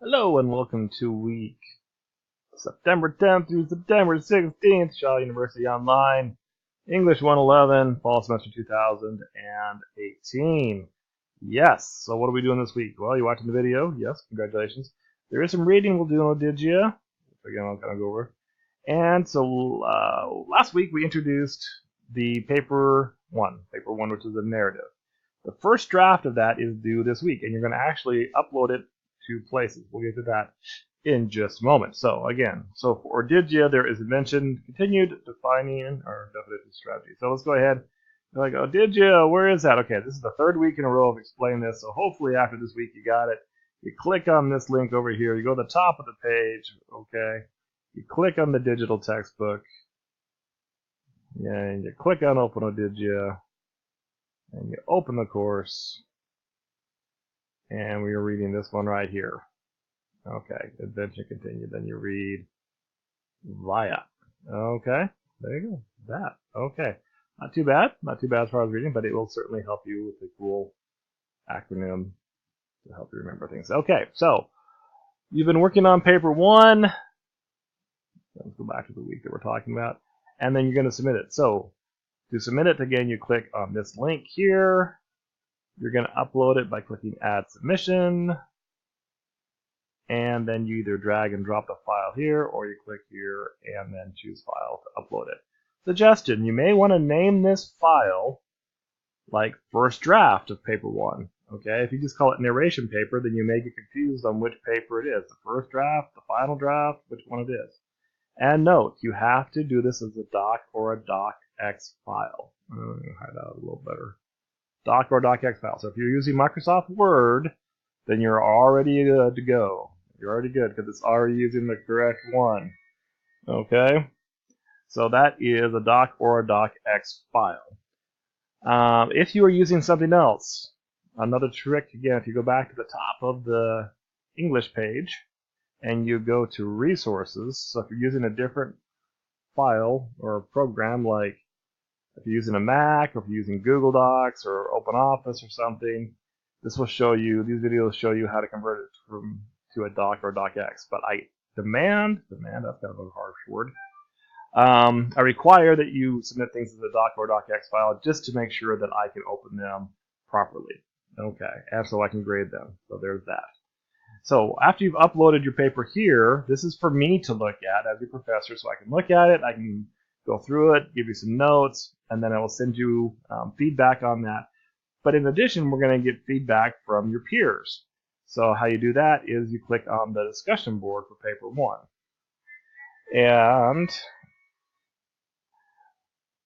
Hello and welcome to week September 10th through September 16th, Shaw University Online, English 111, Fall Semester 2018. Yes, so what are we doing this week? Well, you're watching the video. Yes, congratulations. There is some reading we'll do, did you? Again, I'll kind of go over. And so last week we introduced the paper one, which is a narrative. The first draft of that is due this week, and you're going to actually upload it to places. We'll get to that in just a moment. So again, for did ya, there is a mention, continued defining or definition strategy. So let's go ahead. You're like, oh, did ya? Where is that? Okay, this is the third week in a row of explaining this. So hopefully after this week you got it. You click on this link over here. You go to the top of the page. Okay. You click on the digital textbook. Yeah, and you click on Open O Did Ya, and you open the course. And we are reading this one right here. Okay, adventure continued. Then you read via. Okay, there you go. That. Okay. Not too bad. Not too bad as far as reading, but it will certainly help you with a cool acronym to help you remember things. Okay, so you've been working on paper one. Let's go back to the week that we're talking about. And then you're going to submit it. So to submit it, again, you click on this link here. You're going to upload it by clicking Add Submission. And then you either drag and drop the file here, or you click here and then choose File to upload it. Suggestion, you may want to name this file like First Draft of Paper 1. Okay, if you just call it Narration Paper, then you may get confused on which paper it is. The first draft, the final draft, which one it is. And note, you have to do this as a doc or a docx file. I'm going to hide out a little better. Doc or docx file. So if you're using Microsoft Word, then you're already good to go. You're already good because it's already using the correct one. Okay? So that is a doc or a docx file. If you are using something else, another trick, again, if you go back to the top of the English page and you go to resources, so if you're using a different file or program, like if you're using a Mac or if you're using Google Docs or OpenOffice or something, this will show you, these videos show you how to convert it to a doc or docx. But I demand, that's kind of a harsh word, I require that you submit things as a doc or docx file just to make sure that I can open them properly. Okay, and so I can grade them. So there's that. So after you've uploaded your paper here, this is for me to look at as your professor, so I can look at it, I can go through it, give you some notes, and then I will send you feedback on that. But in addition, we're going to get feedback from your peers. So how you do that is you click on the discussion board for paper 1. And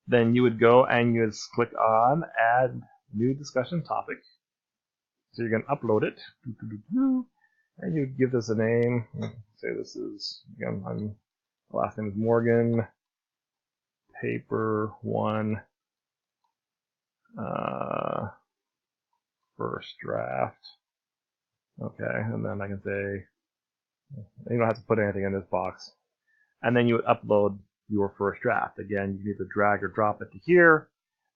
then you would go and you would click on Add New Discussion Topic. So you're going to upload it. And you give this a name. Say this is, again, my last name is Morgan. Paper 1. First draft. Okay, and then I can say, you don't have to put anything in this box. And then you would upload your first draft. Again, you can either drag or drop it to here,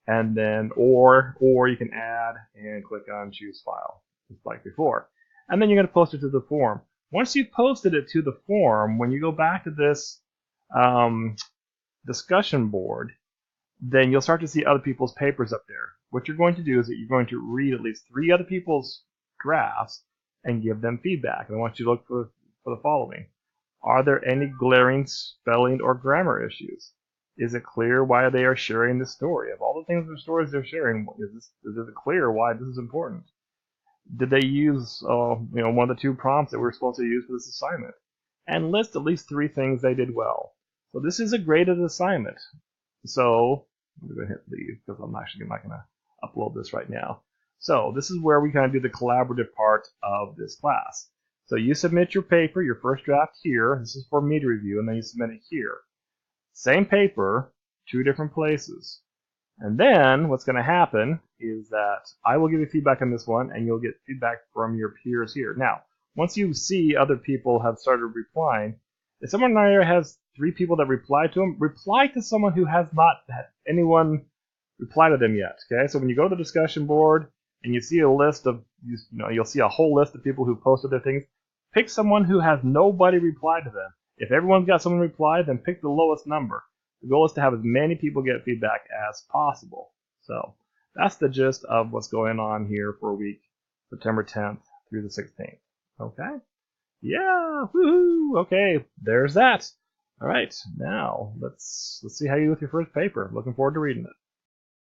and then, or you can add and click on Choose File, just like before. And then you're going to post it to the forum. Once you've posted it to the forum, when you go back to this discussion board, then you'll start to see other people's papers up there. What you're going to do is that you're going to read at least 3 other people's drafts and give them feedback. And I want you to look for the following. Are there any glaring spelling or grammar issues? Is it clear why they are sharing this story? Of all the things or stories they're sharing, is it clear why this is important? Did they use one of the 2 prompts that we're supposed to use for this assignment? And list at least 3 things they did well. So this is a graded assignment. So I'm going to hit leave because I'm actually not going to upload this right now. So this is where we kind of do the collaborative part of this class. So you submit your paper, your first draft here. This is for me to review, and then you submit it here. Same paper, 2 different places. And then what's going to happen is that I will give you feedback on this one, and you'll get feedback from your peers here. Now, once you see other people have started replying, if someone there has 3 people that reply to them, reply to someone who has not had anyone reply to them yet. Okay, so when you go to the discussion board and you see a list of, you'll see a whole list of people who posted their things, Pick someone who has nobody reply to them. If everyone's got someone reply, then pick the lowest number. The goal is to have as many people get feedback as possible. So that's the gist of what's going on here for week September 10th through the 16th. Okay? Yeah, woohoo! Okay, there's that. All right, now let's see how you do with your first paper. Looking forward to reading it.